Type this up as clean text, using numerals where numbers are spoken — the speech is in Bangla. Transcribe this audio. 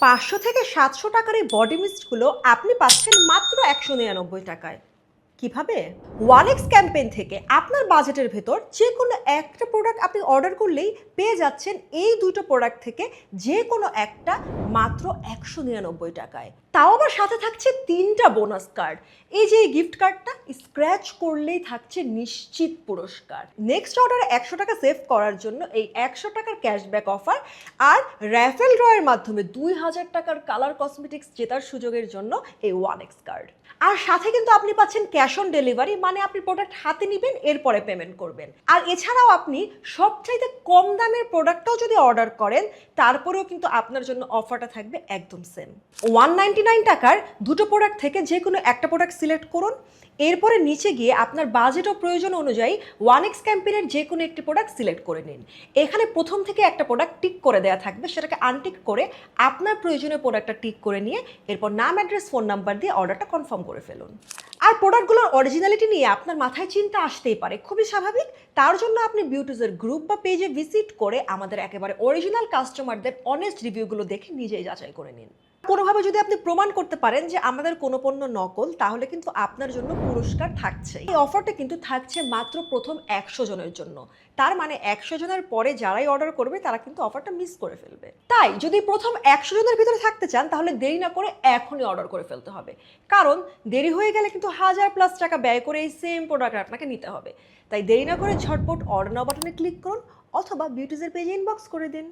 500 থেকে 700 টাকার এই বডি মিস্টগুলো আপনি পাচ্ছেন মাত্র 199 টাকায়। কিভাবে? ওয়ানেক্স ক্যাম্পেইন থেকে আপনার বাজেটের ভেতর যে কোনো একটা প্রোডাক্ট আপনি অর্ডার করলেই পেয়ে যাচ্ছেন এই দুটো প্রোডাক্ট থেকে যে কোনো একটা মাত্র 199 টাকায়। তাও আবার সাথে থাকছে 3টা বোনাস কার্ড। এই যে এই গিফট কার্ডটা স্ক্র্যাচ করলেই থাকছে নিশ্চিত পুরস্কার। নেক্সট অর্ডারে 100 টাকা সেভ করার জন্য এই 100 টাকার ক্যাশব্যাক অফার আর র্যাফেল ড্রয়ের মাধ্যমে 2000 টাকার কালার কসমেটিক্স জেতার সুযোগের জন্য এই ওয়ানেক্স কার্ড। আর সাথে কিন্তু আপনি পাচ্ছেন ক্যাশ অন ডেলিভারি, মানে আপনি প্রোডাক্ট হাতে নেবেন এরপরে পেমেন্ট করবেন। আর এছাড়াও আপনি সবচাইতে কম দামের প্রোডাক্টটাও যদি অর্ডার করেন তারপরেও কিন্তু আপনার জন্য অফারটা থাকবে একদম সেম। 199 টাকার দুটো প্রোডাক্ট থেকে যে কোনো একটা প্রোডাক্ট সিলেক্ট করুন, এরপরে নিচে গিয়ে আপনার বাজেট ও প্রয়োজন অনুযায়ী ওয়ানেক্স ক্যাম্পেইনের যে কোনো একটি প্রোডাক্ট সিলেক্ট করে নিন। এখানে প্রথম থেকে একটা প্রোডাক্ট টিক করে দেওয়া থাকবে, সেটাকে আনটিক করে আপনার প্রয়োজনীয় প্রোডাক্টটা টিক করে নিয়ে এরপর নাম, অ্যাড্রেস, ফোন নাম্বার দিয়ে অর্ডারটা কনফার্ম করে ফেলুন। আর প্রোডাক্টগুলোর অরিজিনালিটি নিয়ে আপনার মাথায় চিন্তা আসতেই পারে, খুবই স্বাভাবিক। তার জন্য আপনি বিউটিজের গ্রুপ বা পেজে ভিজিট করে আমাদের একেবারে অরিজিনাল কাস্টমারদের অনেস্ট রিভিউগুলো দেখে নিজেই যাচাই করে নিন। কোনোভাবে যদি আপনি প্রমাণ করতে পারেন যে আমাদের কোনো পণ্য নকল, তাহলে কিন্তু আপনার জন্য পুরস্কার থাকছে। এই অফারটা কিন্তু থাকছে মাত্র প্রথম 100 জনের জন্য। তার মানে 100 জনের পরে যারাই অর্ডার করবে তারা কিন্তু অফারটা মিস করে ফেলবে। তাই যদি প্রথম 100 জনের ভিতরে থাকতে চান তাহলে দেরি না করে এখনই অর্ডার করে ফেলতে হবে, কারণ দেরি হয়ে গেলে কিন্তু 1000+ টাকা ব্যয় করে এই সেম প্রোডাক্ট আপনাকে নিতে হবে। তাই দেরি না করে ঝটপট অর্ডার নাও বাটনে ক্লিক করুন অথবা বিউটিজের পেজে ইনবক্স করে দিন।